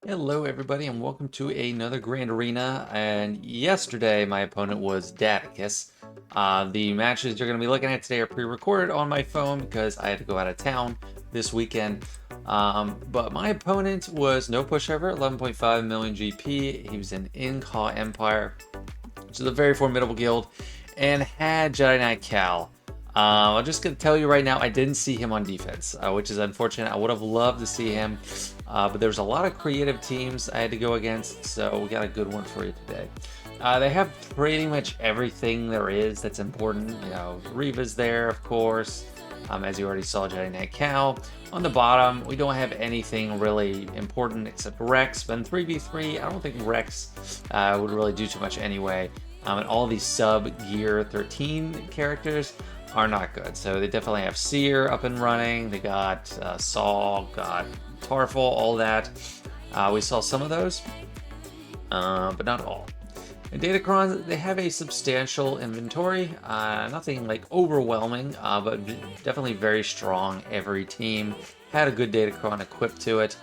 Hello, everybody, and welcome to another Grand Arena. And yesterday, my opponent was Dadicus. The matches you're going to be looking at today are pre-recorded on my phone because I had to go out of town this weekend. But my opponent was no pushover, 11.5 million GP. He was in Inca Empire, which is a very formidable guild, and had Jedi Knight Cal. I'm just going to tell you right now, I didn't see him on defense, which is unfortunate. I would have loved to see him, but there's a lot of creative teams I had to go against, so we got a good one for you today. They have pretty much everything there is that's important. You know, Reva's there, of course, as you already saw, Jedi Knight Cal. On the bottom, we don't have anything really important except Rex, but in 3v3, I don't think Rex would really do too much anyway. And all these sub-gear 13 characters are not good. So they definitely have Cere up and running. They got Saul, got Tarful, all that. We saw some of those, but not all. And Datacron, they have a substantial inventory. Nothing like overwhelming, but definitely very strong. Every team had a good Datacron equipped to it.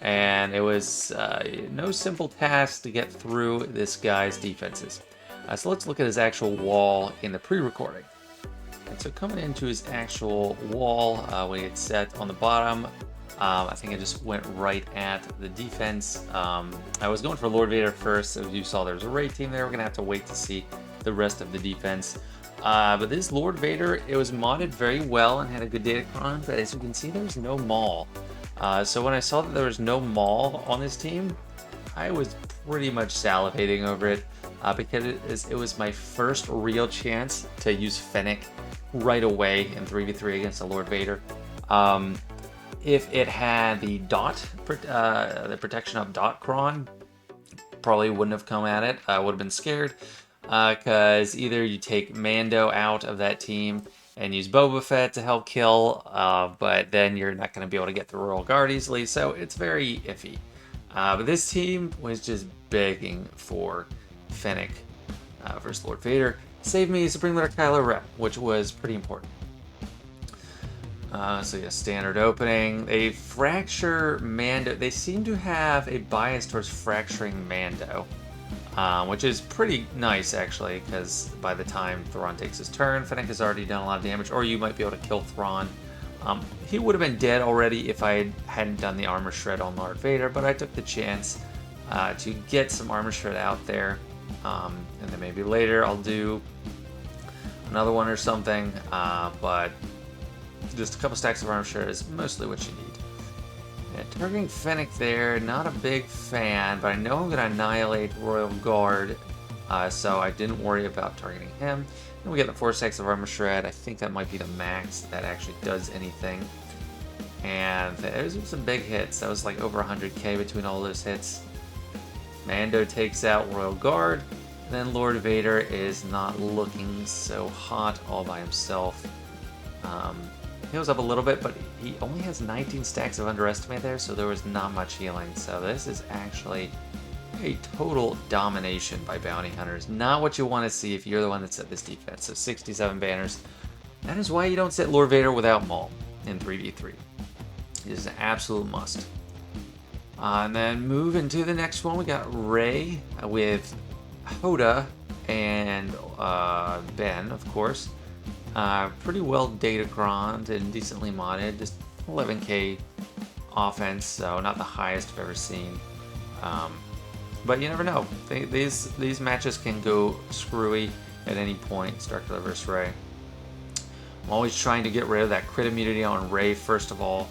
And it was no simple task to get through this guy's defenses. So let's look at his actual wall in the pre-recording. And so coming into his actual wall, when it's set on the bottom, I think I just went right at the defense. I was going for Lord Vader first. As you saw, there's a raid team there. We're going to have to wait to see the rest of the defense. But this Lord Vader, it was modded very well and had a good Datacron, but as you can see, there's no Maul. So when I saw that there was no Maul on this team, I was pretty much salivating over it, because it was my first real chance to use Fennec right away in 3v3 against the Lord Vader. If it had the the protection of Datacron, probably wouldn't have come at it. I would have been scared, because either you take Mando out of that team and use Boba Fett to help kill, but then you're not going to be able to get the Royal Guard easily, so it's very iffy. But this team was just begging for Fennec versus Lord Vader. Saved me Supreme Leader Kylo Ren, which was pretty important. So yeah, standard opening. They fracture Mando. They seem to have a bias towards fracturing Mando, which is pretty nice actually, because by the time Thrawn takes his turn, Fennec has already done a lot of damage, or you might be able to kill Thrawn. He would have been dead already if I hadn't done the armor shred on Lord Vader, but I took the chance to get some armor shred out there, and then maybe later I'll do another one or something, but just a couple stacks of armor shred is mostly what you need. And targeting Fennec there, not a big fan, but I know I'm going to annihilate Royal Guard, so I didn't worry about targeting him. And we get the 4 stacks of armor shred. I think that might be the max that actually does anything. And there's some big hits. That was like over 100k between all those hits. Mando takes out Royal Guard. Then Lord Vader is not looking so hot all by himself. Heals up a little bit, but he only has 19 stacks of underestimate there, so there was not much healing. So this is actually a total domination by bounty hunters. Not what you want to see if you're the one that set this defense. So 67 banners. That is why you don't set Lord Vader without Maul in 3v3. It is an absolute must. And then move into the next one. We got Rey with Hoda and Ben, of course. Pretty well Datacroned and decently modded. Just 11k offense, so not the highest I've ever seen. But you never know. These matches can go screwy at any point. Starkiller versus Rey. I'm always trying to get rid of that crit immunity on Rey first of all.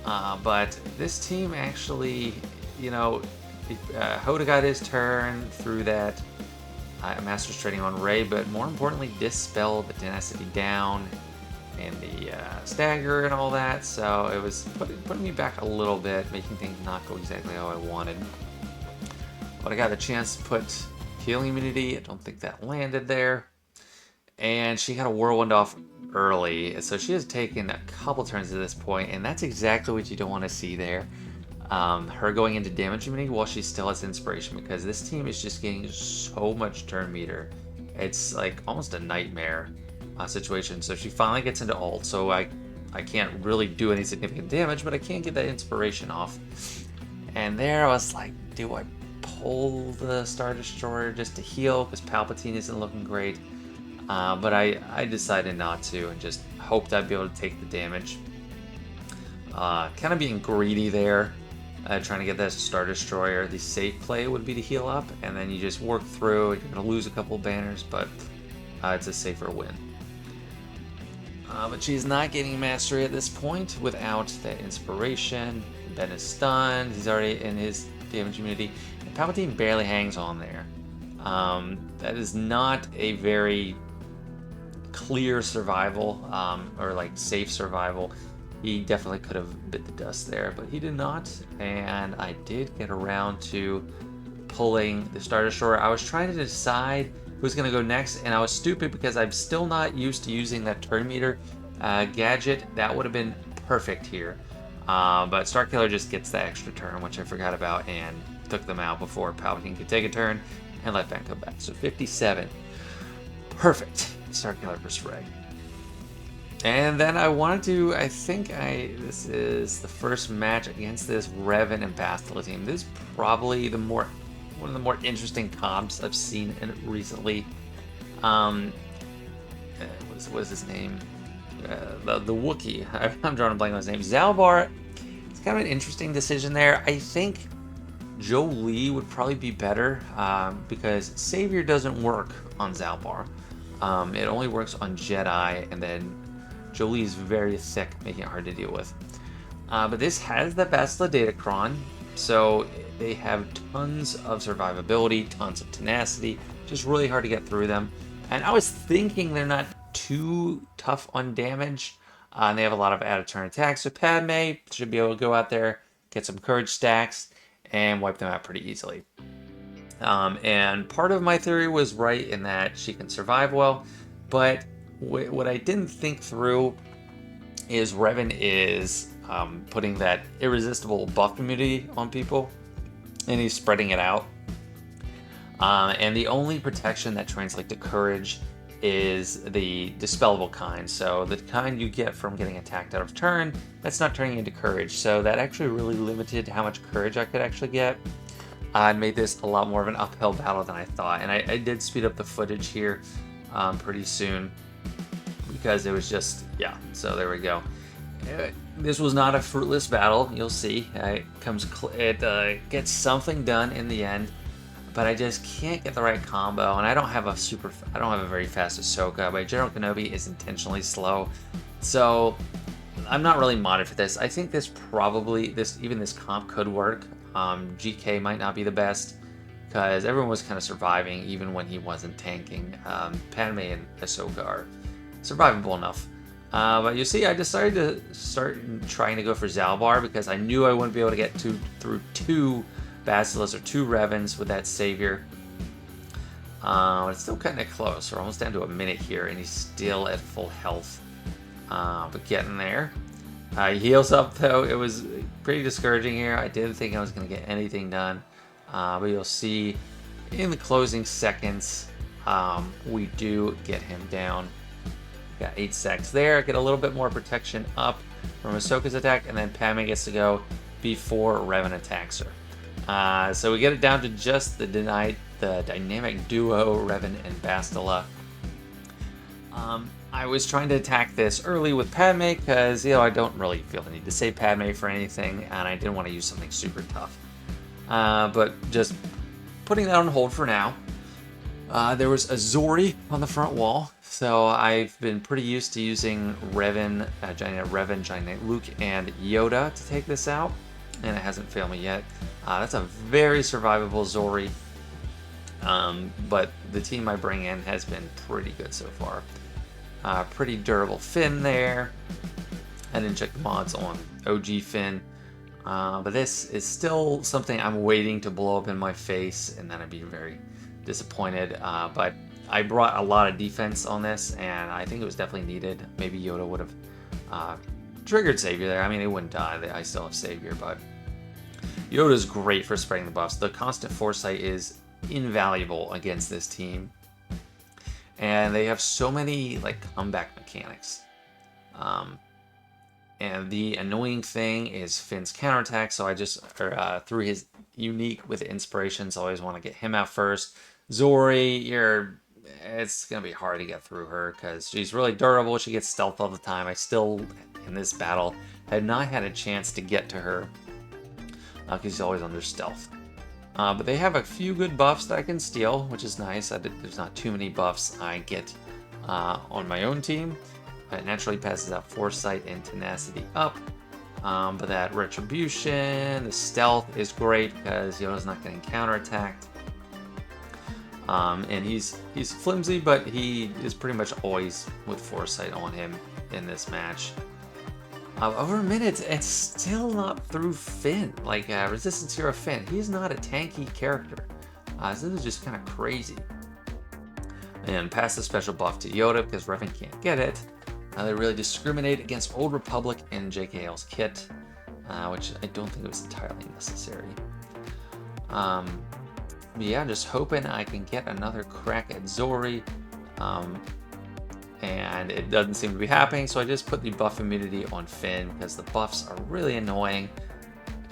But this team actually, you know, Hoda got his turn through that Master's Training on Rey, but more importantly, dispelled the tenacity down and the stagger and all that. So it was putting me back a little bit, making things not go exactly how I wanted. But I got the chance to put healing immunity. I don't think that landed there. And she got a whirlwind off early, so she has taken a couple turns at this point, and that's exactly what you don't want to see there. Her going into damage immunity while she still has inspiration, because this team is just getting so much turn meter. It's like almost a nightmare situation. So she finally gets into ult, so I can't really do any significant damage, but I can get that inspiration off. And there I was like, do I pull the Star Destroyer just to heal? Because Palpatine isn't looking great. But I decided not to and just hoped I'd be able to take the damage. Kind of being greedy there, trying to get that Star Destroyer. The safe play would be to heal up, and then you just work through. You're going to lose a couple banners, but it's a safer win. But she's not getting mastery at this point without that inspiration. Ben is stunned. He's already in his damage immunity. And Palpatine barely hangs on there. That is not a very clear survival, or like safe survival. He definitely could have bit the dust there, but he did not. And I did get around to pulling the Star Destroyer. I was trying to decide who's going to go next, and I was stupid because I'm still not used to using that turn meter gadget. That would have been perfect here. But Starkiller just gets the extra turn, which I forgot about, and took them out before Palpatine could take a turn and let Ben come back. So 57. Perfect. Starkiller versus Rey. And then I wanted to, this is the first match against this Revan and Bastilla team. This is probably one of the more interesting comps I've seen in it recently. What is his name? The Wookiee. I'm drawing a blank on his name. Zalbar. It's kind of an interesting decision there. I think Jolee would probably be better because Savior doesn't work on Zalbar. It only works on Jedi, and then Jolee is very thick, making it hard to deal with. But this has the Bastilla Datacron, so they have tons of survivability, tons of tenacity, just really hard to get through them. And I was thinking they're not too tough on damage, and they have a lot of out-of-turn attacks. So Padme should be able to go out there, get some courage stacks, and wipe them out pretty easily. And part of my theory was right in that she can survive well, but what I didn't think through is Revan is putting that irresistible buff immunity on people, and he's spreading it out. And the only protection that translates to courage is the dispellable kind. So the kind you get from getting attacked out of turn, that's not turning into courage. So that actually really limited how much courage I could actually get. And made this a lot more of an uphill battle than I thought. And I did speed up the footage here pretty soon because it was just, yeah, so there we go. This was not a fruitless battle, you'll see. It gets something done in the end, but I just can't get the right combo, and I don't have a very fast Ahsoka, but General Kenobi is intentionally slow, so I'm not really modded for this. I think this comp could work. GK might not be the best because everyone was kind of surviving even when he wasn't tanking. Padme and Ahsoka are survivable enough. But you see, I decided to start trying to go for Zalbar because I knew I wouldn't be able to get through two Basilisks or two Revans with that Savior. It's still kind of close. We're almost down to a minute here, and he's still at full health. But getting there. He heals up, though. It was pretty discouraging here. I didn't think I was going to get anything done. But you'll see in the closing seconds, we do get him down. Got 8 seconds there. Get a little bit more protection up from Ahsoka's attack, and then Padme gets to go before Revan attacks her. So we get it down to just the dynamic duo, Revan and Bastilla. I was trying to attack this early with Padme because, I don't really feel the need to save Padme for anything, and I didn't want to use something super tough. But just putting that on hold for now. There was a Zori on the front wall, so I've been pretty used to using Revan, Giant Luke, and Yoda to take this out, and it hasn't failed me yet. That's a very survivable Zori, but the team I bring in has been pretty good so far. Pretty durable Finn there. I didn't check the mods on OG Finn, but this is still something I'm waiting to blow up in my face, and then I'd be very disappointed. But I brought a lot of defense on this, and I think it was definitely needed. Maybe Yoda would have triggered Savior there. I mean, it wouldn't die. I still have Savior, but Yoda's great for spreading the buffs. The constant foresight is invaluable against this team. And they have so many comeback mechanics. And the annoying thing is Finn's counterattack, so I just threw his unique with inspirations. I always want to get him out first. Zori, it's going to be hard to get through her because she's really durable. She gets stealth all the time. I still, in this battle, have not had a chance to get to her because she's always under stealth. But they have a few good buffs that I can steal, which is nice. There's not too many buffs I get on my own team. It naturally passes out Foresight and Tenacity up. But that Retribution, the Stealth is great because Yoda's not getting counterattacked. And he's flimsy, but he is pretty much always with Foresight on him in this match. Over a minute, it's still not through Finn. Like, Resistance Hero Finn, he's not a tanky character. So this is just kind of crazy. And pass the special buff to Yoda because Revan can't get it. They really discriminate against Old Republic in JKL's kit, which I don't think was entirely necessary. But yeah, just hoping I can get another crack at Zori. And it doesn't seem to be happening, so I just put the buff immunity on Finn because the buffs are really annoying.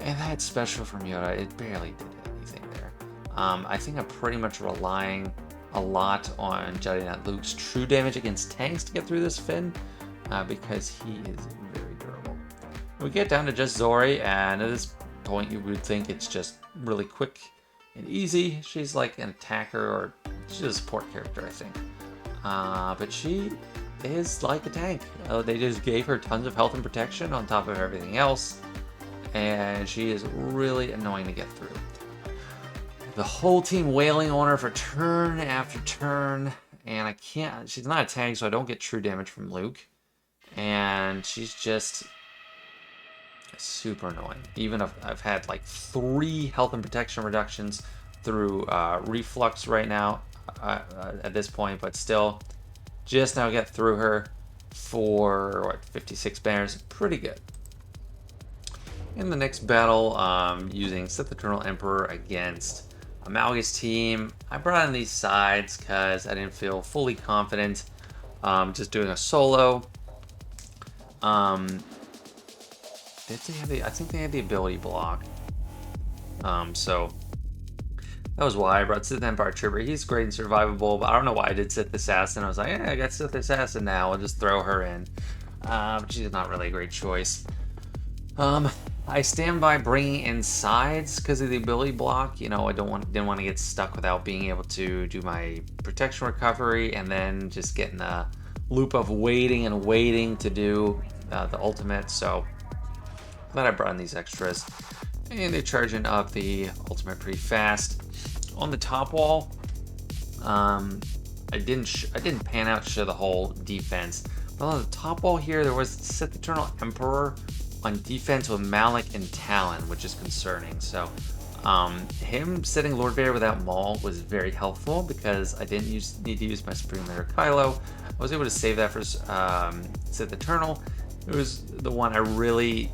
And that special from Yoda, it barely did anything there. I think I'm pretty much relying a lot on Jedi Knight Luke's true damage against tanks to get through this Finn, because he is very durable. We get down to just Zori, and at this point you would think it's just really quick and easy. She's like an attacker, or she's a support character, I think. But she is like a tank. They just gave her tons of health and protection on top of everything else, and she is really annoying to get through. The whole team wailing on her for turn after turn, and I can't. She's not a tank, so I don't get true damage from Luke, and she's just super annoying. Even if I've had like 3 health and protection reductions through reflux right now at this point, but still, just now get through her for what, 56 banners, pretty good. In the next battle, using Sith Eternal Emperor against a Malgus team, I brought in these sides because I didn't feel fully confident just doing a solo. I think they had the ability block. So that was why I brought Sith Empire Trooper. He's great and survivable, but I don't know why I did Sith Assassin. I was like, yeah, I got Sith Assassin now. I'll just throw her in. But she's not really a great choice. I stand by bringing in sides because of the ability block. You know, I didn't want to get stuck without being able to do my protection recovery and then just get in a loop of waiting to do the ultimate. So glad I brought in these extras. And they're charging up the ultimate pretty fast. On the top wall, I didn't pan out to show the whole defense. But on the top wall here, there was Sith Eternal Emperor on defense with Malak and Talon, which is concerning. So him setting Lord Vader without Maul was very helpful because I didn't need to use my Supreme Leader Kylo. I was able to save that for Sith Eternal. It was the one I really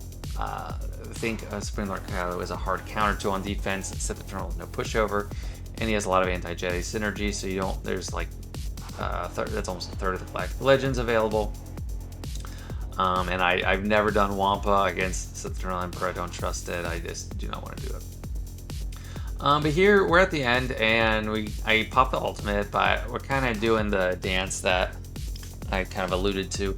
think Supreme Lord Kylo is a hard counter to on defense. Sith Eternal no pushover, and he has a lot of anti-Jedi synergy, so you don't. There's like that's almost a third of the Galactic Legends available. And I've never done Wampa against Sith Eternal Emperor. I don't trust it. I just do not want to do it. But here we're at the end, and I popped the ultimate, but we're kind of doing the dance that I kind of alluded to,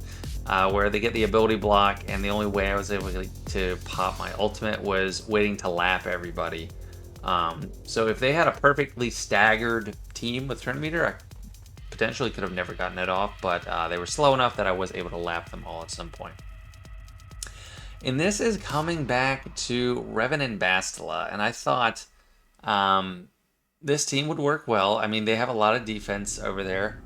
where they get the ability block, and the only way I was able to pop my ultimate was waiting to lap everybody. So if they had a perfectly staggered team with turn meter, I potentially could have never gotten it off, but they were slow enough that I was able to lap them all at some point. And this is coming back to Revan and Bastilla, and I thought this team would work well. I mean, they have a lot of defense over there,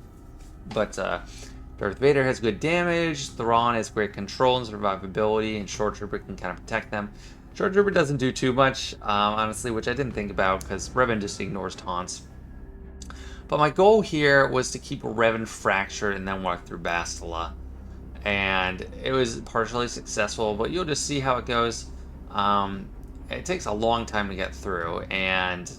but Darth Vader has good damage, Thrawn has great control and survivability, and Short Trooper can kind of protect them. Short Trooper doesn't do too much, honestly, which I didn't think about because Revan just ignores taunts. But my goal here was to keep Revan fractured and then walk through Bastilla. And it was partially successful, but you'll just see how it goes. It takes a long time to get through, and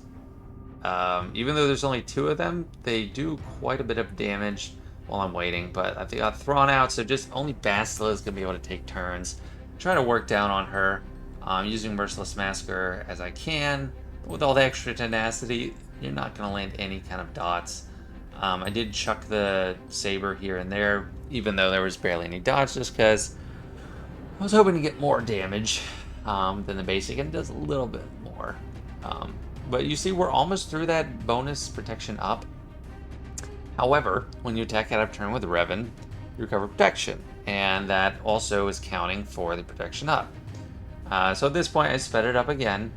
even though there's only 2 of them, they do quite a bit of damage while I'm waiting. But I got Thrawn out, so just only Bastilla is going to be able to take turns. trying to work down on her, using Merciless Massacre as I can. With all the extra tenacity, you're not going to land any kind of dots. I did chuck the saber here and there, even though there was barely any dots, just because I was hoping to get more damage than the basic, and it does a little bit more. But you see, we're almost through that bonus protection up. However, when you attack out of turn with Revan, you recover protection, and that also is counting for the protection up. So at this point, I sped it up again.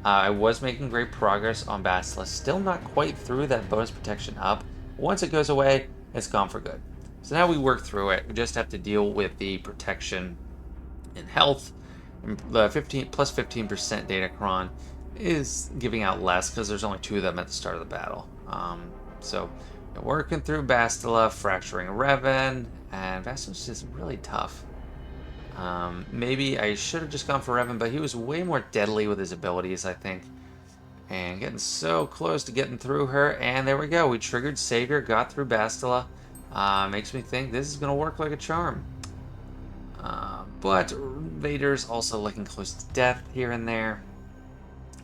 I was making great progress on Bastilla, still not quite through that bonus protection up. Once it goes away, it's gone for good. So now we work through it. We just have to deal with the protection in health. The 15 plus 15% Datacron is giving out less because there's only 2 of them at the start of the battle. So working through Bastilla, fracturing Revan, and Bastilla's just really tough. Maybe I should have just gone for Revan, but he was way more deadly with his abilities, I think. And getting so close to getting through her, and there we go. We triggered Savior, got through Bastilla. Makes me think this is going to work like a charm. But Vader's also looking close to death here and there.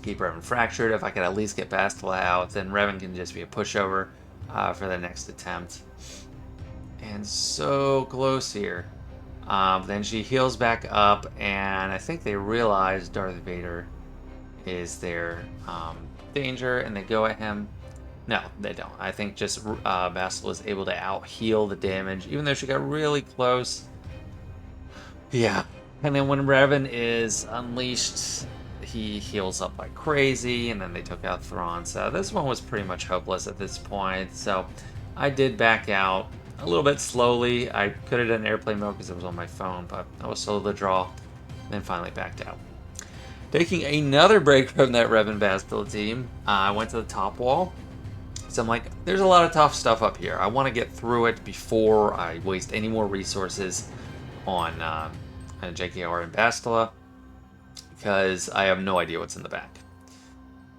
Keep Revan fractured. If I could at least get Bastilla out, then Revan can just be a pushover for the next attempt. And so close here. Then she heals back up, and I think they realize Darth Vader is their danger, and they go at him. No, they don't. I think just Bastilla is able to out-heal the damage, even though she got really close. Yeah. And then when Revan is unleashed, he heals up like crazy, and then they took out Thrawn. So this one was pretty much hopeless at this point. So I did back out a little bit slowly. I could have done airplane mode because it was on my phone, but I was slow to draw, then finally backed out. Taking another break from that Revan Bastilla team, I went to the top wall. So I'm like, there's a lot of tough stuff up here. I want to get through it before I waste any more resources on JKR and Bastilla, because I have no idea what's in the back.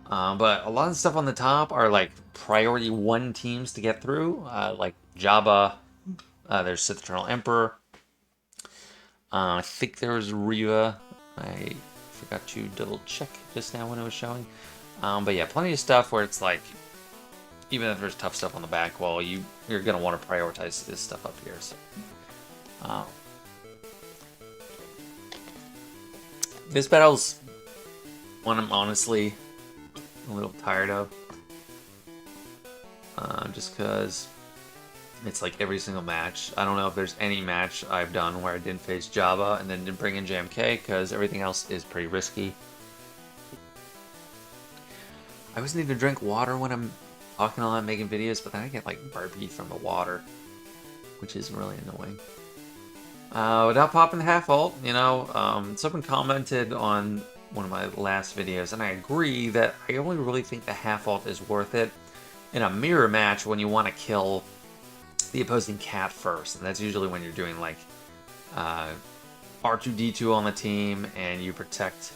But a lot of the stuff on the top are like priority 1 teams to get through, like Jabba. There's Sith Eternal Emperor. I think there was Reva. I forgot to double check just now when it was showing. But yeah, plenty of stuff where it's like, even if there's tough stuff on the back wall, you're gonna want to prioritize this stuff up here. So, this battle's one I'm honestly a little tired of. Just because it's like every single match. I don't know if there's any match I've done where I didn't face Jabba and then didn't bring in JMK, because everything else is pretty risky. I always need to drink water when I'm talking a lot, making videos, but then I get like burpy from the water, which is really annoying. Without popping the half ult, you know, someone commented on one of my last videos, and I agree that I only really think the half ult is worth it in a mirror match when you want to kill the opposing cat first, and that's usually when you're doing like R2-D2 on the team, and you protect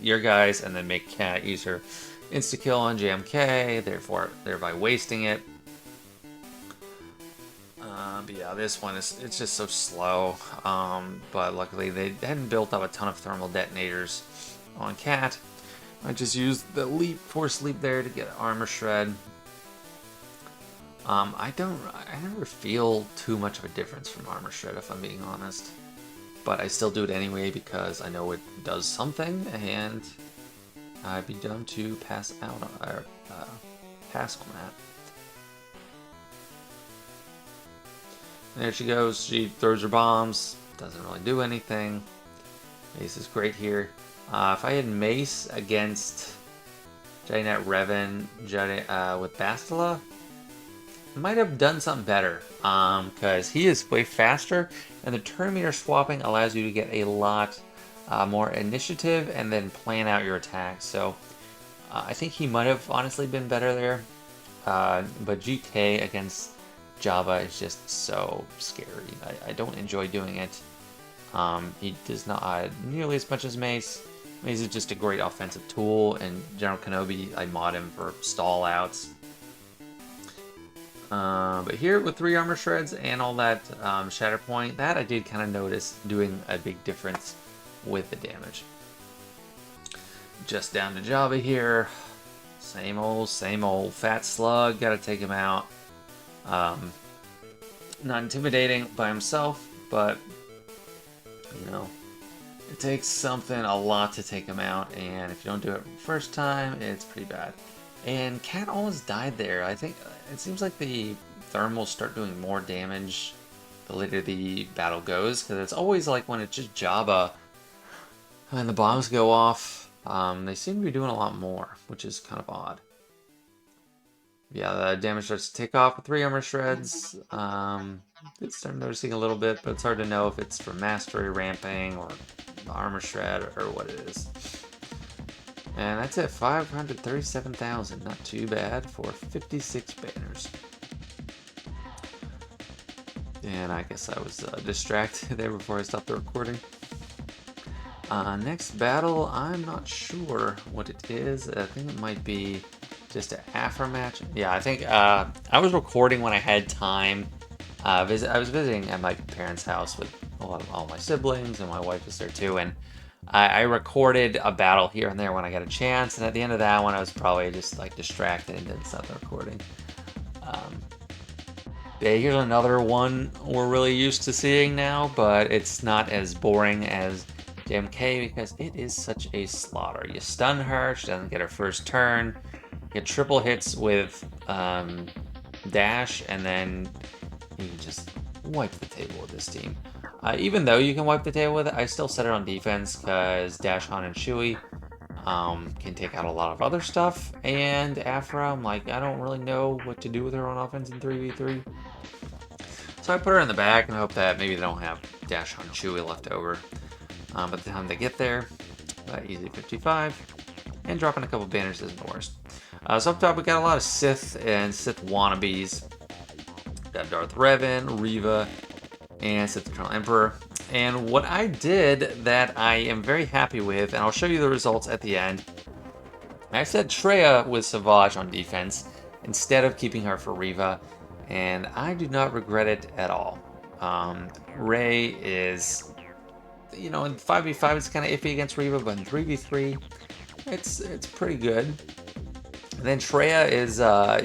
your guys, and then make cat use her insta-kill on JMK, thereby wasting it. But yeah, this one it's just so slow. But luckily they hadn't built up a ton of thermal detonators on cat. I just used the force leap there to get armor shred. I never feel too much of a difference from armor shred, if I'm being honest. But I still do it anyway because I know it does something, and I'd be dumb to pass out or pass on that. And there she goes. She throws her bombs. Doesn't really do anything. Mace is great here. If I had Mace against Jedi Knight Revan with Bastilla, I might have done something better. Because he is way faster, and the turn meter swapping allows you to get a lot more initiative and then plan out your attacks. So I think he might have honestly been better there. But GK against Jabba is just so scary. I don't enjoy doing it. He does not nearly as much as Mace. Mace is just a great offensive tool, and General Kenobi, I mod him for stall outs. But here with 3 armor shreds and all that shatter point, that I did kind of notice doing a big difference with the damage. Just down to Jabba here. Same old fat slug. Gotta take him out. Not intimidating by himself, but you know, it takes a lot to take him out, and if you don't do it first time, it's pretty bad. And Cat almost died there. I think it seems like the thermals start doing more damage the later the battle goes, because it's always like when it's just Jabba and the bombs go off, they seem to be doing a lot more, which is kind of odd. Yeah, the damage starts to take off with 3 armor shreds. It's starting noticing a little bit, but it's hard to know if it's from mastery ramping or the armor shred or what it is. And that's it, 537,000. Not too bad for 56 banners. And I guess I was distracted there before I stopped the recording. Next battle, I'm not sure what it is. I think it might be just an Aphra match. Yeah, I think I was recording when I had time. I was visiting at my parents' house with all my siblings, and my wife was there too. And I recorded a battle here and there when I got a chance. And at the end of that one, I was probably just like distracted and didn't stop the recording. Yeah, here's another one we're really used to seeing now, but it's not as boring as JMK because it is such a slaughter. You stun her, she doesn't get her first turn, get triple hits with dash, and then you can just wipe the table with this team. Even though you can wipe the table with it, I still set it on defense because Dash Han and Chewie can take out a lot of other stuff, and Aphra, I'm like, I don't really know what to do with her on offense in 3v3. So I put her in the back and hope that maybe they don't have Dash Han Chewie left over. By the time they get there, easy 55, and dropping a couple banners isn't the worst. So up top we got a lot of Sith and Sith wannabes. Got Darth Revan, Reva, and Sith Eternal Emperor. And what I did that I am very happy with, and I'll show you the results at the end, I set Traya with Savage on defense instead of keeping her for Reva, and I do not regret it at all. Rey is, you know, in 5v5 it's kind of iffy against Reva, but in 3v3 it's pretty good. And then Traya is,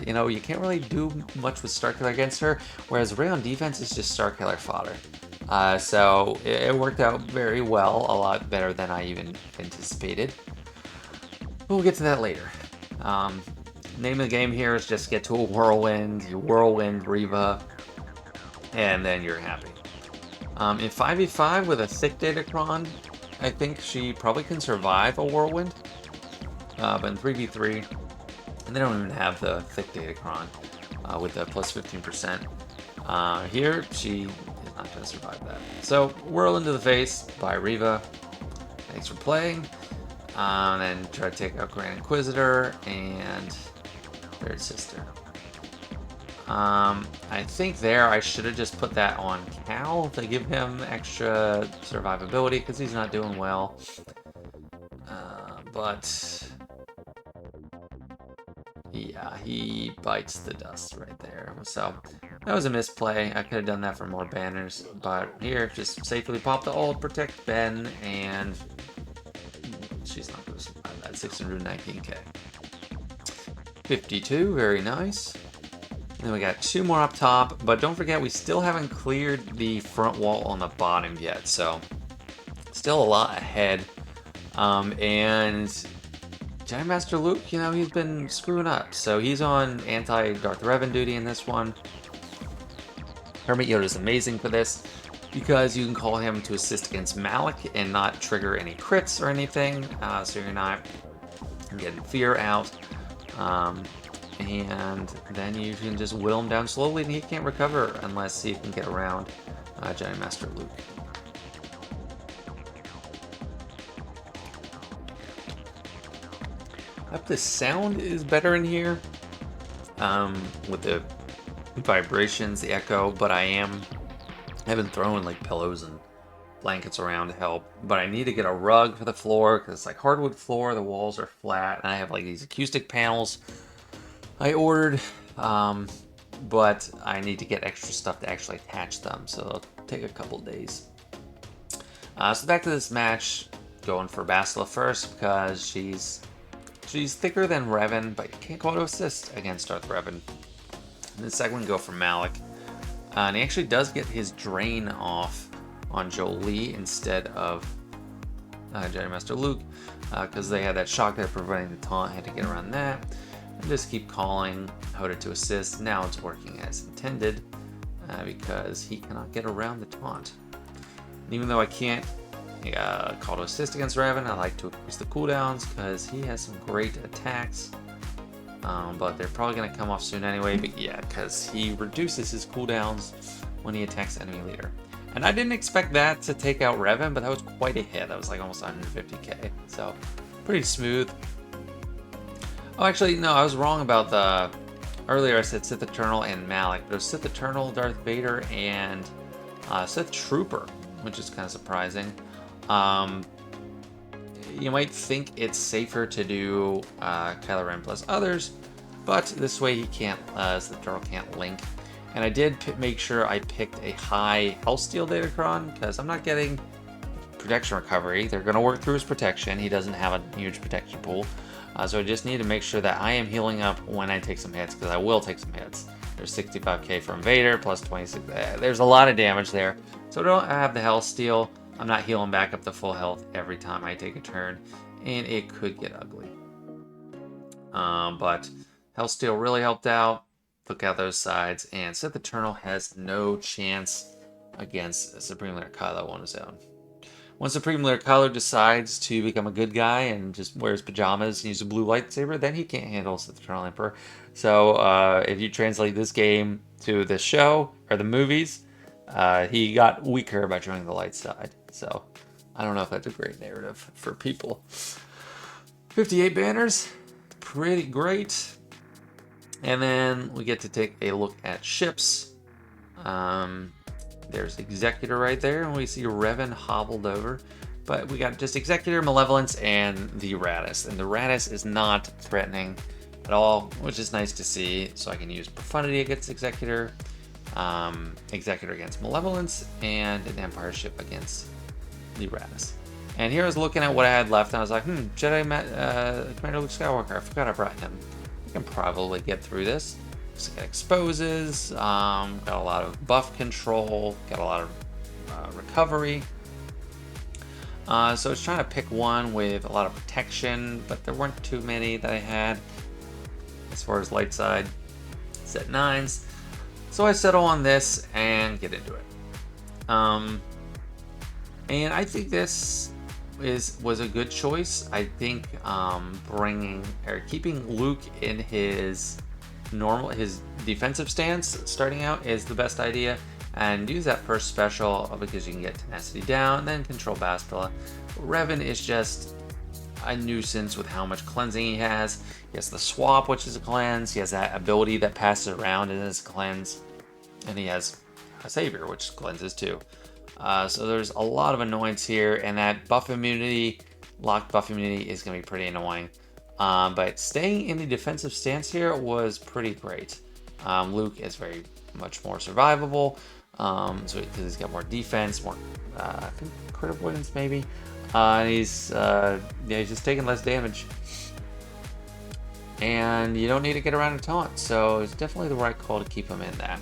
you know, you can't really do much with Starkiller against her, whereas Rey on defense is just Starkiller fodder. So it worked out very well, a lot better than I even anticipated. We'll get to that later. Name of the game here is just get to a whirlwind, you whirlwind Reva, and then you're happy. In 5v5 with a thick Datacron, I think she probably can survive a whirlwind. But in 3v3, and they don't even have the thick Datacron with the plus 15%. Here, she is not going to survive that. So, whirl into the face by Reva. Thanks for playing. Then try to take out Grand Inquisitor and Third Sister. I think there I should have just put that on Cal to give him extra survivability because he's not doing well. But yeah, he bites the dust right there. So that was a misplay. I could have done that for more banners, but here, just safely pop the ult, protect Ben, and she's not going to survive that. 619k. 52, very nice. Then we got 2 more up top, but don't forget we still haven't cleared the front wall on the bottom yet, so still a lot ahead. And Jedi Master Luke, you know, he's been screwing up, so he's on anti-Darth Revan duty in this one. Hermit Yoda is amazing for this because you can call him to assist against Malik and not trigger any crits or anything, so you're not getting fear out. And then you can just whittle him down slowly and he can't recover unless he can get around Jedi Master Luke. I hope the sound is better in here with the vibrations, the echo, but I've been throwing like pillows and blankets around to help, but I need to get a rug for the floor because it's like hardwood floor, the walls are flat, and I have like these acoustic panels I ordered, but I need to get extra stuff to actually attach them, so it'll take a couple days. So back to this match, going for Bastilla first because she's thicker than Revan, but you can't go to assist against Darth Revan. And then second we go for Malik, and he actually does get his drain off on Jolie instead of Jedi Master Luke, because they had that Shaak there preventing the taunt. Had to get around that and just keep calling Hoda to assist. Now it's working as intended because he cannot get around the taunt. And even though I can't call to assist against Revan, I like to increase the cooldowns because he has some great attacks. But they're probably going to come off soon anyway. But yeah, because he reduces his cooldowns when he attacks enemy leader. And I didn't expect that to take out Revan, but that was quite a hit. That was like almost 150k. So pretty smooth. Oh, actually, no, I was wrong about the... Earlier I said Sith Eternal and Malik, but it was Sith Eternal, Darth Vader, and Sith Trooper, which is kind of surprising. You might think it's safer to do Kylo Ren plus others, but this way he can't, Sith Eternal can't link. And I did make sure I picked a high health steal Datacron, because I'm not getting protection recovery. They're going to work through his protection. He doesn't have a huge protection pool. So I just need to make sure that I am healing up when I take some hits, because I will take some hits. There's 65k from Vader, plus 26. There's a lot of damage there. So I don't have the health steal. I'm not healing back up the full health every time I take a turn, and it could get ugly. But health steal really helped out. Look out those sides, and Sith Eternal has no chance against Supreme Leader Kylo on his own. Once Supreme Leader Kylo decides to become a good guy and just wears pajamas and uses a blue lightsaber, then he can't handle Sith Eternal Emperor. So if you translate this game to the show or the movies, he got weaker by joining the light side. So I don't know if that's a great narrative for people. 58 banners, pretty great. And then we get to take a look at ships. There's Executor right there, and we see Revan hobbled over. But we got just Executor, Malevolence, and the Raddus. And the Raddus is not threatening at all, which is nice to see. So I can use Profundity against Executor, Executor against Malevolence, and an Empire ship against the Raddus. And here I was looking at what I had left, and I was like, Commander Luke Skywalker, I forgot I brought him. I can probably get through this. So got exposes, got a lot of buff control, got a lot of recovery. So I was trying to pick one with a lot of protection, but there weren't too many that I had as far as light side set 9s. So I settle on this and get into it. And I think this was a good choice. I think keeping Luke in his defensive stance starting out is the best idea, and use that first special because you can get tenacity down and then control Bastilla. Revan is just a nuisance with how much cleansing he has. He has the swap, which is a cleanse. He has that ability that passes around and is a cleanse, and he has a savior, which cleanses too. So there's a lot of annoyance here, and that buff immunity, locked buff immunity, is going to be pretty annoying. But staying in the defensive stance here was pretty great. Luke is very much more survivable, so because he's got more defense, more I think crit avoidance maybe, and he's just taking less damage. And you don't need to get around a taunt, so it's definitely the right call to keep him in that.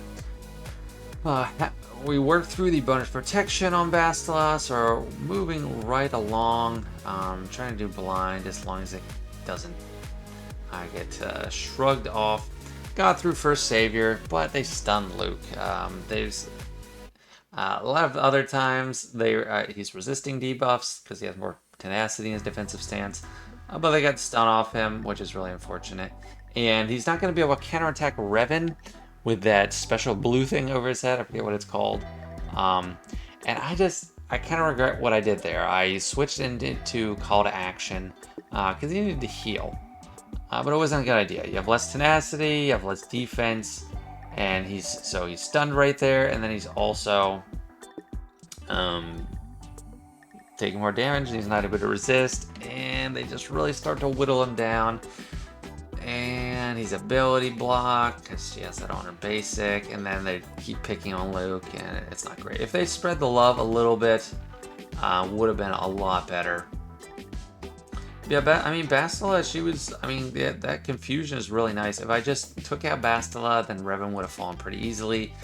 We worked through the bonus protection on Bastilla, so we're moving right along. Trying to do blind as long as it doesn't get shrugged off. Got through first savior, but they stunned Luke. There's a lot of other times he's resisting debuffs because he has more tenacity in his defensive stance, but they got stun off him, which is really unfortunate. And he's not going to be able to counterattack Revan with that special blue thing over his head. I forget what it's called. And I kind of regret what I did there. I switched into call to action because he needed to heal. But it wasn't a good idea. You have less tenacity, you have less defense, and he's stunned right there, and then he's also taking more damage, and he's not able to resist, and they just really start to whittle him down. And he's ability block because she has that on her basic, and then they keep picking on Luke, and it's not great. If they spread the love a little bit, would have been a lot better. Yeah, I mean, Bastilla, she was, I mean, yeah, that confusion is really nice. If I just took out Bastilla, then Revan would have fallen pretty easily.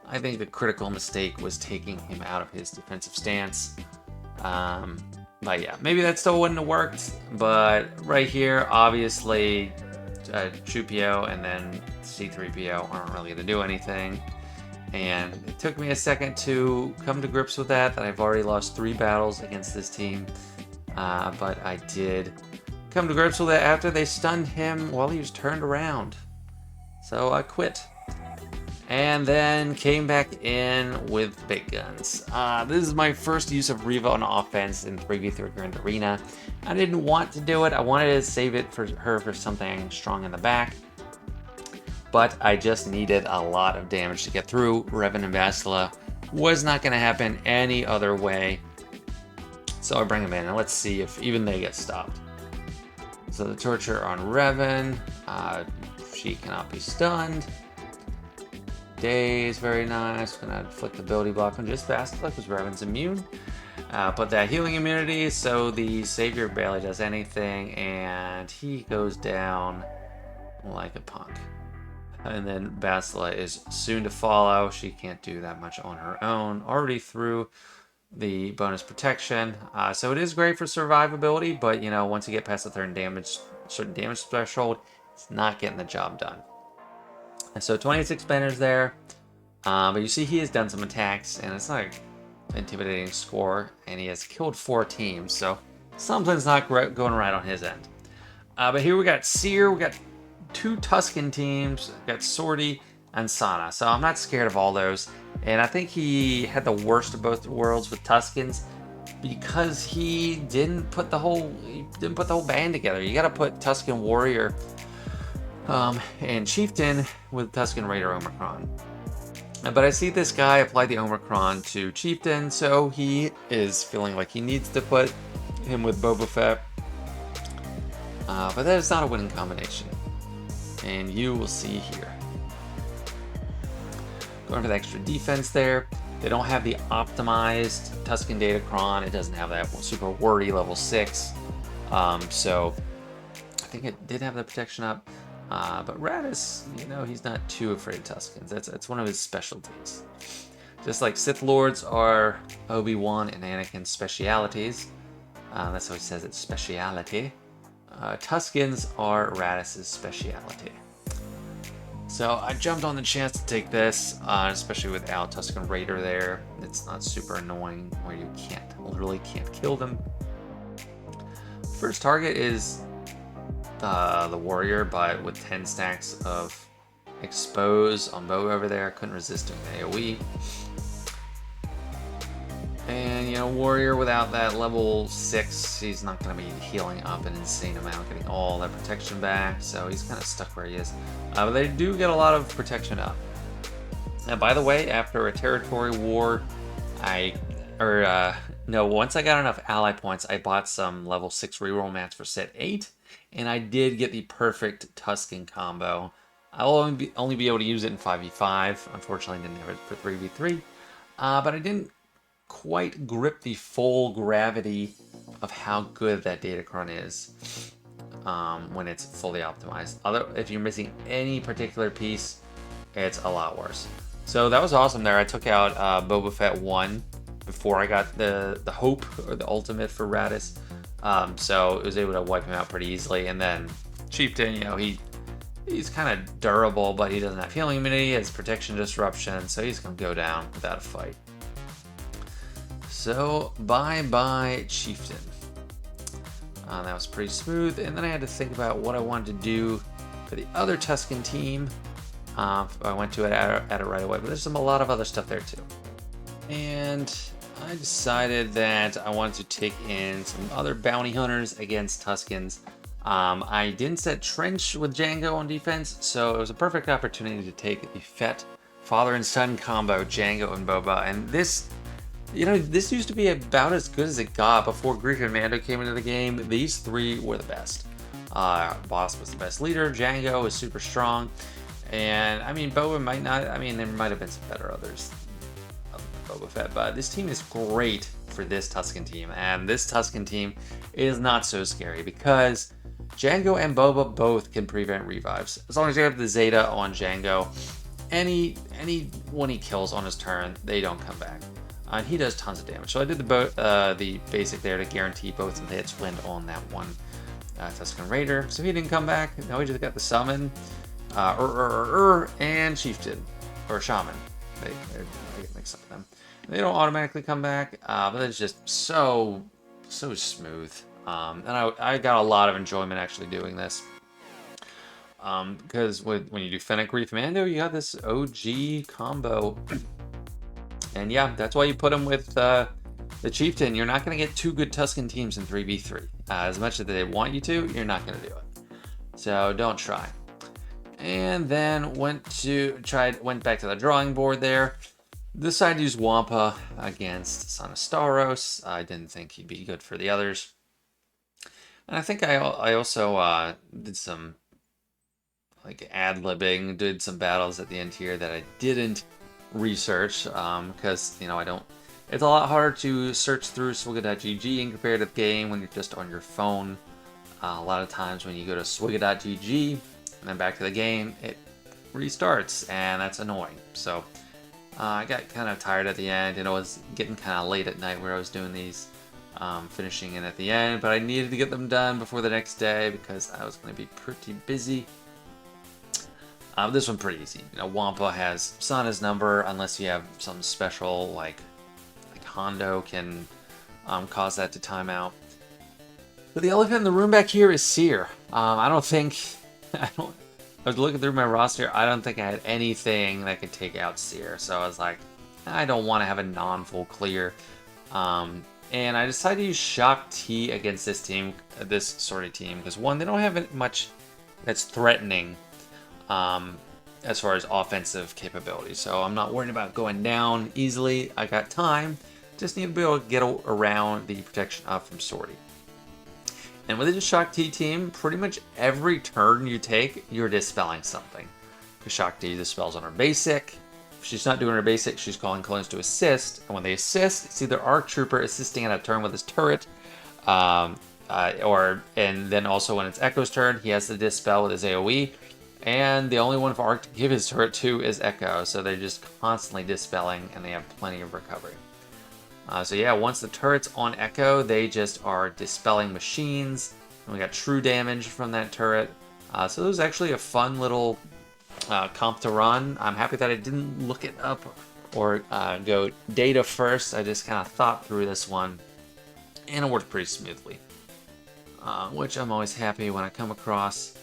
I think the critical mistake was taking him out of his defensive stance. But yeah, maybe that still wouldn't have worked, but right here, obviously, 2PO and then C3PO aren't really going to do anything. And it took me a second to come to grips with that I've already lost 3 battles against this team. But I did come to grips with it after they stunned him while he was turned around. So I quit. And then came back in with big guns. This is my first use of Reva on offense in 3v3 Grand Arena. I didn't want to do it. I wanted to save it for her for something strong in the back. But I just needed a lot of damage to get through. Revan and Bastilla was not going to happen any other way. So I bring them in, and let's see if even they get stopped. So the torture on Revan. She cannot be stunned. Daze, very nice. Gonna inflict ability block on just Bastilla because Revan's immune. Put that healing immunity, so the Savior barely does anything, and he goes down like a punk. And then Bastilla is soon to follow. She can't do that much on her own. Already through the bonus protection. So it is great for survivability, but you know, once you get past the certain damage threshold, it's not getting the job done. And so 26 banners there. But you see he has done some attacks, and it's not an intimidating score, and he has killed 4 teams, so something's not going right on his end. But here we got Cere, we got 2 Tusken teams, we got Sortie and Sana, so I'm not scared of all those. And I think he had the worst of both worlds with Tuskens because he didn't put the whole band together. You got to put Tusken Warrior and Chieftain with Tusken Raider Omicron. But I see this guy apply the Omicron to Chieftain, so he is feeling like he needs to put him with Boba Fett. But that is not a winning combination, and you will see here. Going for the extra defense there. They don't have the optimized Tusken Datacron. It doesn't have that super wordy level 6. So I think it did have the protection up. But Raddus, you know, he's not too afraid of Tuskens. That's one of his specialties. Just like Sith Lords are Obi-Wan and Anakin's specialities. That's how he says it's speciality. Tuskens are Raddus's speciality. So I jumped on the chance to take this, especially without Tusken Raider there. It's not super annoying where you literally can't kill them. First target is the Warrior, but with 10 stacks of Expose on Boba over there, I couldn't resist doing the AoE. And, you know, Warrior without that level 6, he's not going to be healing up an insane amount, getting all that protection back, so he's kind of stuck where he is. But they do get a lot of protection up. Now, by the way, after a territory war, once I got enough ally points, I bought some level 6 reroll mats for set 8, and I did get the perfect Tusken combo. I'll only be able to use it in 5v5. Unfortunately, I didn't have it for 3v3. But I didn't quite grip the full gravity of how good that Datacron is when it's fully optimized. If you're missing any particular piece, it's a lot worse. So that was awesome there. I took out Boba Fett 1 before I got the Hope or the ultimate for Raddus. So it was able to wipe him out pretty easily. And then Chieftain, you know, he's kind of durable, but he doesn't have healing immunity, he has protection disruption, so he's going to go down without a fight. So, bye-bye Chieftain. That was pretty smooth, and then I had to think about what I wanted to do for the other Tusken team. I went to it at it right away, but there's a lot of other stuff there too. And I decided that I wanted to take in some other bounty hunters against Tuskens. I didn't set Trench with Jango on defense, so it was a perfect opportunity to take the Fett father and son combo, Jango and Boba, and this, you know, this used to be about as good as it got before Greek and Mando came into the game. These 3 were the best. Boss was the best leader. Django is super strong. And, I mean, Boba might not... I mean, there might have been some better others other than Boba Fett. But this team is great for this Tusken team. And this Tusken team is not so scary because Django and Boba both can prevent revives. As long as you have the Zeta on Django, anyone he kills on his turn, they don't come back. And he does tons of damage. So I did the basic there to guarantee both of the hits went on that one Tusken Raider. So he didn't come back. Now we just got the summon, and Chieftain, or Shaman. I get mixed up with them. They don't automatically come back, but it's just so smooth. And I got a lot of enjoyment actually doing this. Because when you do Fennec Reef Mando, you got this OG combo. And yeah, that's why you put him with the Chieftain. You're not going to get two good Tusken teams in 3v3. As much as they want you to, you're not going to do it. So don't try. And then went back to the drawing board there. Decided to use Wampa against Son of Staros. I didn't think he'd be good for the others. And I think I also did some like ad-libbing, did some battles at the end here that I didn't research because, you know, it's a lot harder to search through swigga.gg in comparative game when you're just on your phone. A lot of times when you go to swigga.gg and then back to the game, it restarts, and that's annoying. So I got kind of tired at the end, and it was getting kind of late at night where I was doing these, finishing in at the end, but I needed to get them done before the next day because I was going to be pretty busy. This one's pretty easy. You know, Wampa has Sana's number unless you have some special, like Hondo can cause that to time out. But the elephant in the room back here is Cere. I was looking through my roster. I don't think I had anything that could take out Cere. So I was like, I don't want to have a non-full clear. And I decided to use Shaak T against this team, this Sortie team, because one, they don't have much that's threatening as far as offensive capabilities. So I'm not worried about going down easily. I got time. Just need to be able to get around the protection up from Sortie. And with the Shaak T team, pretty much every turn you take, you're dispelling something. Because Shaak T dispels on her basic. If she's not doing her basic, she's calling clones to assist. And when they assist, it's either ARC Trooper assisting at a turn with his turret, and then also when it's Echo's turn, he has to dispel with his AoE. And the only one for ARC to give his turret to is Echo, so they're just constantly dispelling, and they have plenty of recovery. So yeah, once the turret's on Echo, they just are dispelling machines, and we got true damage from that turret. So it was actually a fun little comp to run. I'm happy that I didn't look it up or go data first. I just kind of thought through this one, and it worked pretty smoothly, which I'm always happy when I come across.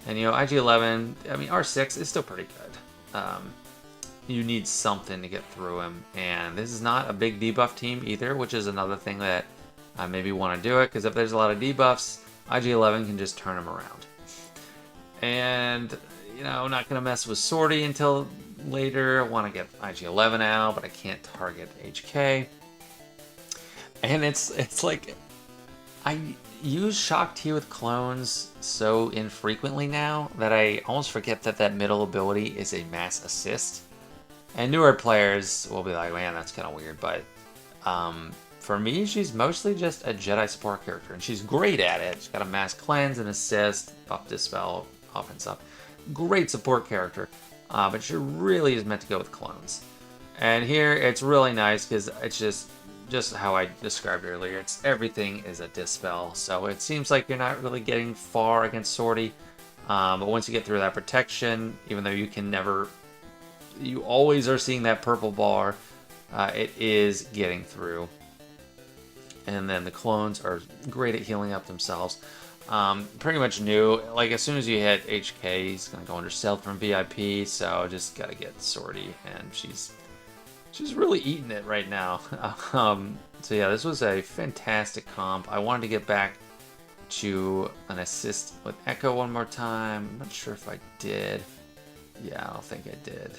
And, you know, IG-11, I mean, R6 is still pretty good. You need something to get through him. And this is not a big debuff team either, which is another thing that I maybe want to do it. Because if there's a lot of debuffs, IG-11 can just turn him around. And, you know, not going to mess with Sortie until later. I want to get IG-11 out, but I can't target HK. And it's like, I use Shaak T with clones so infrequently now that I almost forget that middle ability is a mass assist. And newer players will be like, man, that's kind of weird. But for me, she's mostly just a Jedi support character, and she's great at it. She's got a mass cleanse and assist, buff dispel, offense up. Great support character, but she really is meant to go with clones. And here, it's really nice because it's just how I described earlier. It's everything is a dispel, so it seems like you're not really getting far against Sortie. But once you get through that protection, even though you can never, you always are seeing that purple bar, it is getting through. And then the clones are great at healing up themselves. Pretty much new, like as soon as you hit HK, he's gonna go under stealth from VIP, so just gotta get Sortie, and she's really eating it right now. So yeah, this was a fantastic comp. I wanted to get back to an assist with Echo one more time. I'm not sure if I did. Yeah, I don't think I did.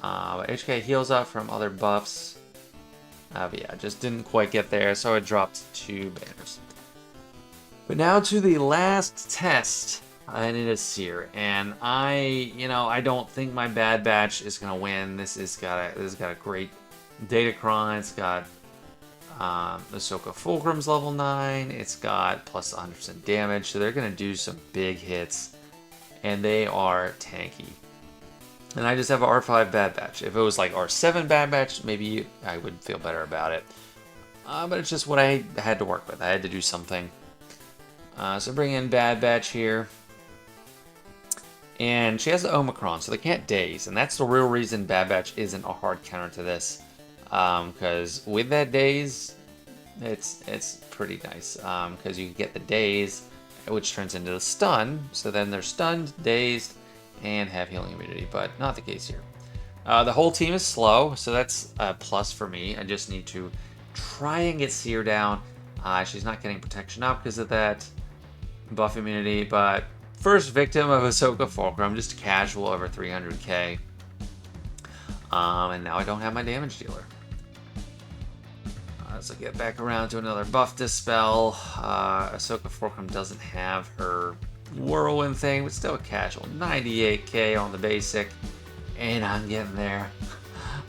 But HK heals up from other buffs. But yeah, just didn't quite get there, so I dropped 2 banners. But now to the last test, and it is Cere. And I don't think my Bad Batch is gonna win. This has got a great Datacron. It's got Ahsoka Fulcrum's level 9. It's got plus 100% damage, so they're gonna do some big hits, and they are tanky. And I just have an R5 Bad Batch. If it was like R7 Bad Batch, maybe I would feel better about it. But it's just what I had to work with. I had to do something. So bring in Bad Batch here. And she has the Omicron, so they can't daze. And that's the real reason Bad Batch isn't a hard counter to this. Because with that daze, it's pretty nice. Because you can get the daze, which turns into the stun. So then they're stunned, dazed, and have healing immunity. But not the case here. The whole team is slow, so that's a plus for me. I just need to try and get Cere down. She's not getting protection up because of that buff immunity, but first victim of Ahsoka Fulcrum, just casual over 300k. And now I don't have my damage dealer. So get back around to another buff dispel. Ahsoka Fulcrum doesn't have her whirlwind thing, but still a casual 98k on the basic, and I'm getting there.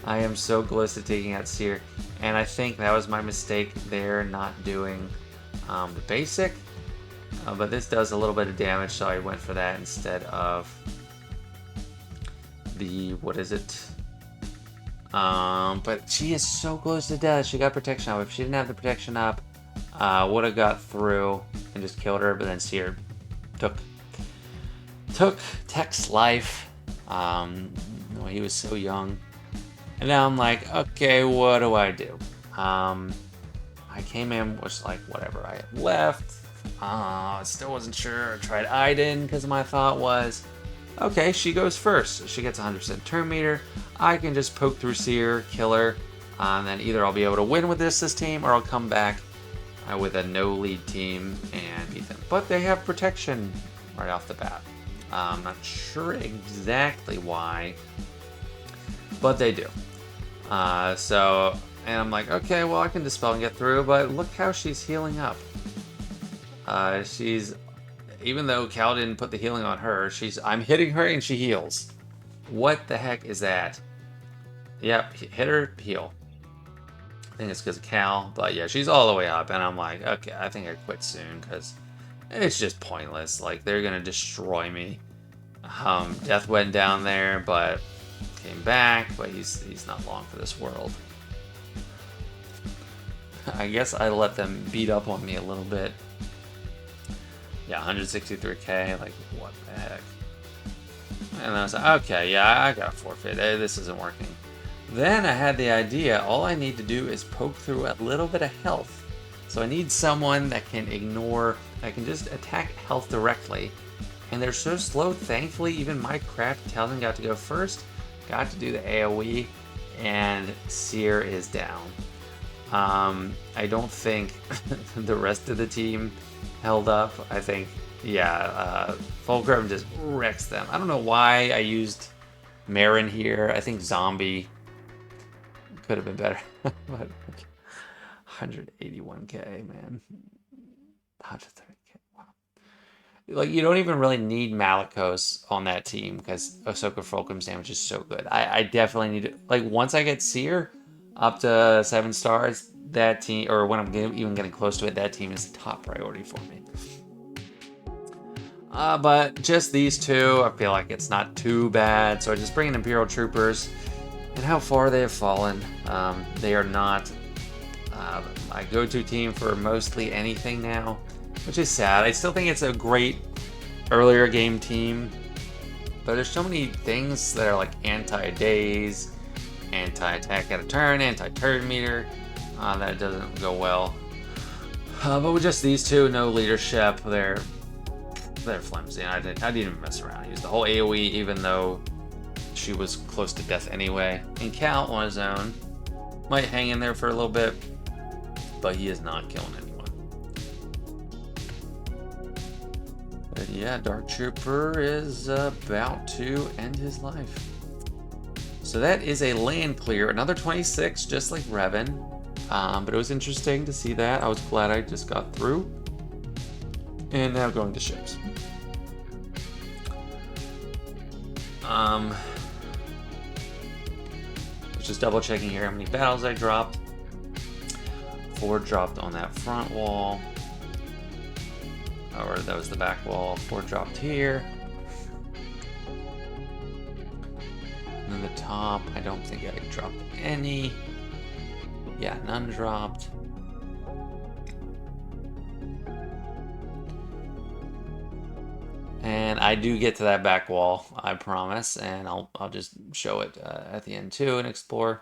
I am so close to taking out Cere, and I think that was my mistake there, not doing the basic. But this does a little bit of damage, so I went for that instead of the, what is it? But she is so close to death. She got protection up. If she didn't have the protection up, would have got through and just killed her. But then Cere took Tech's life. He was so young. And now I'm like, okay, what do I do? I came in, was like, whatever, I had left. Still wasn't sure. I tried Iden because my thought was, okay, she goes first. She gets 100% turn meter. I can just poke through Cere, kill her, and then either I'll be able to win with this team, or I'll come back with a no lead team and beat them. But they have protection right off the bat. I'm not sure exactly why, but they do. And I'm like, okay, well, I can dispel and get through, but look how she's healing up. Even though Cal didn't put the healing on her, I'm hitting her and she heals. What the heck is that? Yep, hit her, heal. I think it's because of Cal, but yeah, she's all the way up, and I'm like, okay, I think I quit soon, because it's just pointless. Like, they're gonna destroy me. Death went down there, but came back, but he's not long for this world. I guess I let them beat up on me a little bit. Yeah, 163k, like, what the heck? And I was like, okay, yeah, I gotta forfeit. This isn't working. Then I had the idea, all I need to do is poke through a little bit of health. So I need someone that can just attack health directly. And they're so slow, thankfully, even my craft Talon got to go first, got to do the AoE, and Cere is down. I don't think the rest of the team held up. I think, yeah, Fulcrum just wrecks them. I don't know why I used Marin here. I think Zombie could have been better. But 181k, man. 130k, wow. Like, you don't even really need Malgus on that team because Ahsoka Fulcrum's damage is so good. I definitely need it. Like, once I get Cere up to 7 stars, that team, or when I'm even getting close to it, that team is top priority for me. But just these two, I feel like it's not too bad. So I just bring in Imperial Troopers, and how far they have fallen. They are not my go-to team for mostly anything now, which is sad. I still think it's a great earlier game team, but there's so many things that are like anti-daze, anti-attack at a turn, anti-turn meter, that doesn't go well. But with just these two, no leadership, they're flimsy. I didn't even mess around. I used the whole AoE, even though she was close to death anyway. And Cal on his own might hang in there for a little bit, but he is not killing anyone. But yeah, Dark Trooper is about to end his life. So that is a land clear, another 26, just like Revan. But it was interesting to see that. I was glad I just got through. And now going to ships. Just double checking here how many battles I dropped. 4 dropped on that front wall. Or that was the back wall. 4 dropped here. And then the top, I don't think I dropped any. Yeah, none dropped. And I do get to that back wall, I promise, and I'll just show it at the end too and explore.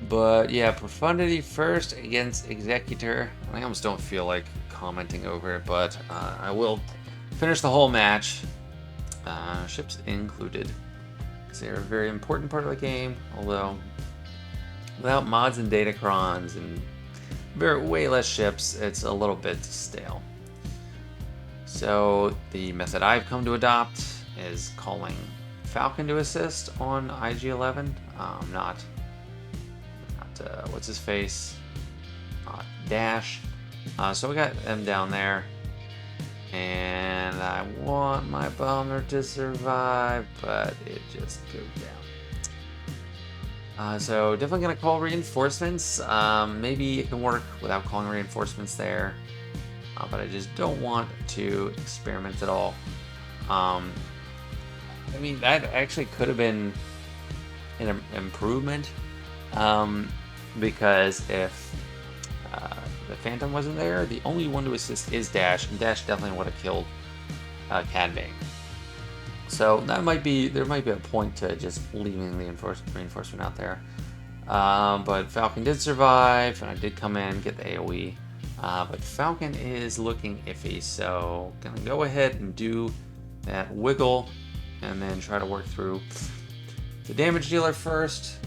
But yeah, Profundity first against Executor. I almost don't feel like commenting over it, but I will finish the whole match. Ships included. They're a very important part of the game, although without mods and Datacrons and way less ships, it's a little bit stale. So the method I've come to adopt is calling Falcon to assist on IG-11, not what's his face, Dash. So we got them down there, and I want my bomber to survive, but it just goes down. So definitely gonna call reinforcements. Maybe it can work without calling reinforcements there. But I just don't want to experiment at all. I mean, that actually could have been an improvement, because if the Phantom wasn't there, the only one to assist is Dash, and Dash definitely would have killed Padme. So that might be, there might be a point to just leaving the reinforcement out there. But Falcon did survive, and I did come in, get the AoE. But Falcon is looking iffy, so gonna go ahead and do that wiggle and then try to work through the damage dealer first.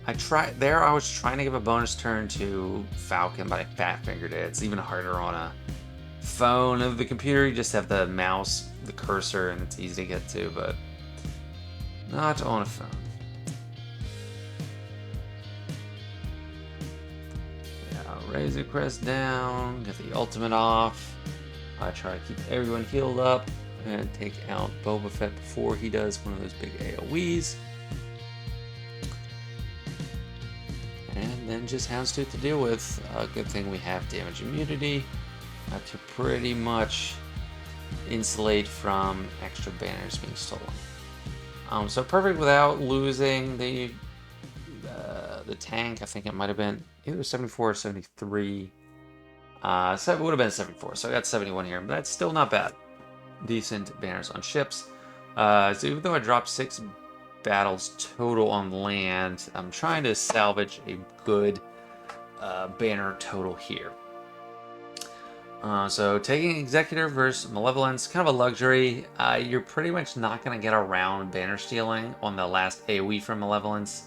I was trying to give a bonus turn to Falcon, but I fat fingered it. It's even harder on a phone of the computer. You just have the mouse, the cursor, and it's easy to get to, but not on a phone. Razor Crest down, get the ultimate off. I try to keep everyone healed up and take out Boba Fett before he does one of those big AoEs. And then just Houndstooth to deal with. Good thing we have damage immunity to pretty much insulate from extra banners being stolen. So perfect without losing the tank. I think it might have been either 74 or 73. So it would have been 74. So I got 71 here, but that's still not bad. Decent banners on ships. So even though I dropped 6 battles total on land, I'm trying to salvage a good banner total here. So taking Executor versus Malevolence, kind of a luxury. You're pretty much not going to get around banner stealing on the last AoE from Malevolence.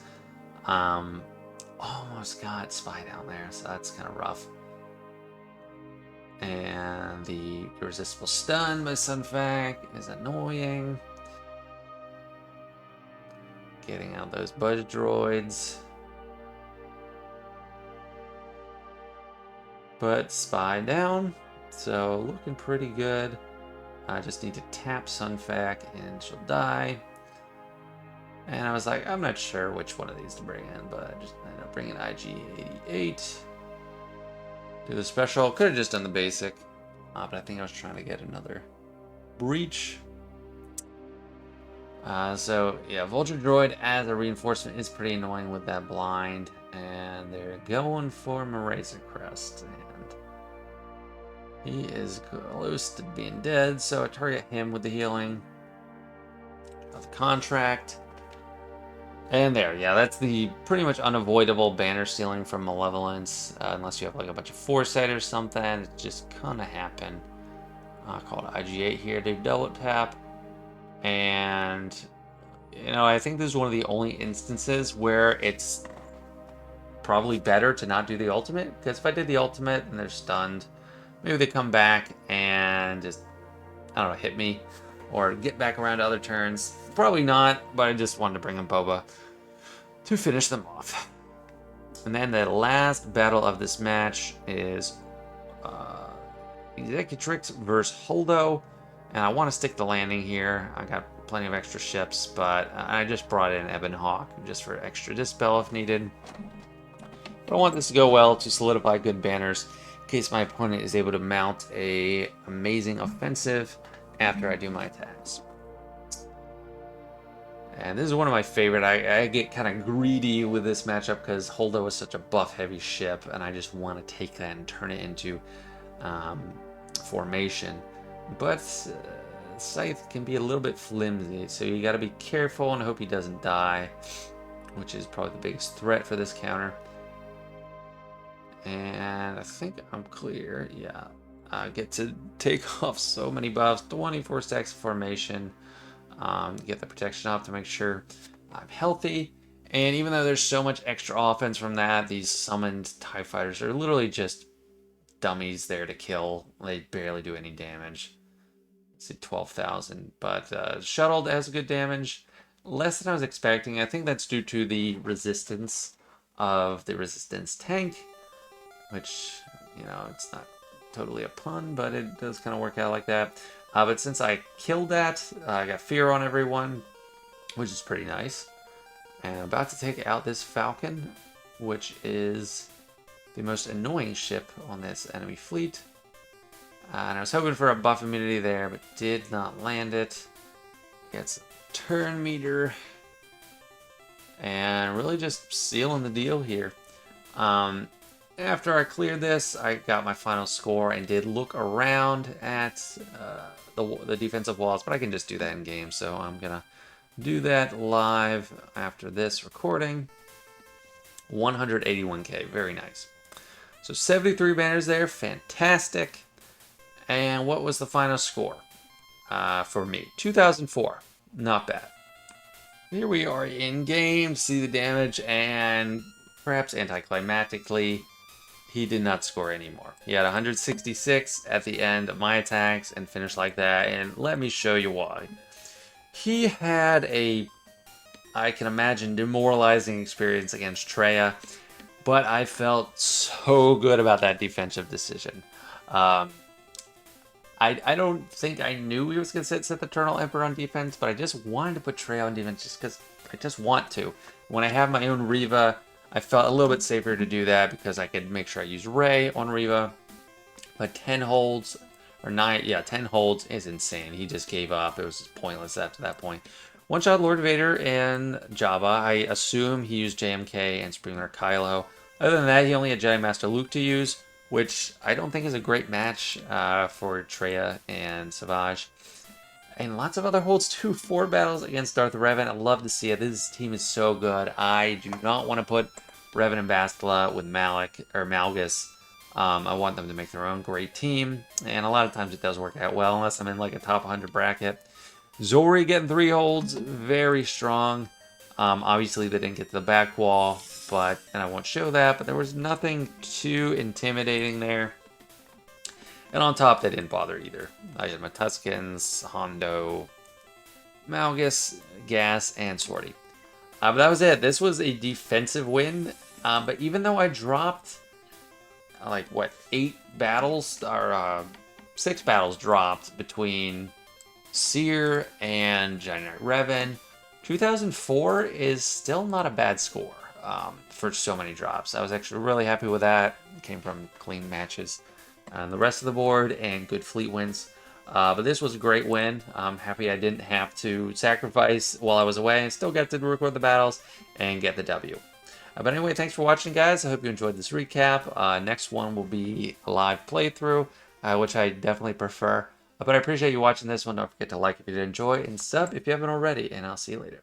Almost got Spy down there, so that's kind of rough. And the irresistible stun by Sunfac is annoying. Getting out those budget droids. But Spy down, so looking pretty good. I just need to tap Sunfac and she'll die. And I was like, I'm not sure which one of these to bring in, but I just ended up bringing IG-88. Do the special. Could have just done the basic, but I think I was trying to get another breach. So yeah, Vulture Droid as a reinforcement is pretty annoying with that blind. And they're going for Razor Crest. And he is close to being dead, so I target him with the healing of the contract. And there, yeah, that's the pretty much unavoidable banner stealing from Malevolence, unless you have like a bunch of foresight or something. It just kind of happen. Called IG-8 here, they double tap. And, you know, I think this is one of the only instances where it's probably better to not do the ultimate, because if I did the ultimate and they're stunned, maybe they come back and just, I don't know, hit me or get back around to other turns. Probably not, but I just wanted to bring in Boba to finish them off. And then the last battle of this match is Executrix versus Holdo. And I want to stick the landing here. I got plenty of extra ships, but I just brought in Ebon Hawk just for extra dispel if needed. But I want this to go well to solidify good banners in case my opponent is able to mount a amazing offensive after I do my attacks. And this is one of my favorite. I get kind of greedy with this matchup because Holdo is such a buff-heavy ship, and I just want to take that and turn it into formation. But Scythe can be a little bit flimsy, so you got to be careful and hope he doesn't die, which is probably the biggest threat for this counter. And I think I'm clear. Yeah, I get to take off so many buffs. 24 stacks of formation. Get the protection off to make sure I'm healthy. And even though there's so much extra offense from that, these summoned TIE fighters are literally just dummies there to kill. They barely do any damage. Let's see, 12,000. But shuttled has good damage. Less than I was expecting. I think that's due to the resistance of the resistance tank, which, you know, it's not totally a pun, but it does kind of work out like that. But since I killed that, I got fear on everyone, which is pretty nice. And I'm about to take out this Falcon, which is the most annoying ship on this enemy fleet. And I was hoping for a buff immunity there, but did not land it. Gets a turn meter. And really just sealing the deal here. After I cleared this, I got my final score and did look around at the defensive walls, but I can just do that in game, so I'm gonna do that live after this recording. 181k, very nice. So 73 banners there, fantastic. And what was the final score for me? 2004, not bad. Here we are in game, see the damage, and perhaps anticlimactically, he did not score anymore. He had 166 at the end of my attacks and finished like that, and let me show you why. He had a, I can imagine, demoralizing experience against Traya, but I felt so good about that defensive decision. I don't think I knew he was going to set the Eternal Emperor on defense, but I just wanted to put Traya on defense just because I just want to. When I have my own Reva, I felt a little bit safer to do that because I could make sure I use Rey on Reva. But 10 holds, or 9, yeah, 10 holds is insane. He just gave up. It was just pointless after that point. One-shot Lord Vader and Jabba. I assume he used JMK and Supreme Leader Kylo. Other than that, he only had Jedi Master Luke to use, which I don't think is a great match for Traya and Savage. And lots of other holds too. 4 battles against Darth Revan. I love to see it. This team is so good. I do not want to put Revan and Bastilla with Malgus. I want them to make their own great team. And a lot of times it does work out well, unless I'm in like a top 100 bracket. Zori getting 3 holds. Very strong. Obviously they didn't get to the back wall, and I won't show that, but there was nothing too intimidating there. And on top, they didn't bother either. I had my Tuskens, Hondo, Malgus, Gas, and Sortie. But that was it. This was a defensive win. But even though I dropped, 8 battles, or 6 battles dropped between Cere and Giant Revan, 2004 is still not a bad score for so many drops. I was actually really happy with that. It came from clean matches on the rest of the board and good fleet wins. But this was a great win. I'm happy I didn't have to sacrifice while I was away. I still got to record the battles and get the W. But anyway, thanks for watching, guys. I hope you enjoyed this recap. Next one will be a live playthrough, which I definitely prefer. But I appreciate you watching this one. Don't forget to like if you did enjoy and sub if you haven't already. And I'll see you later.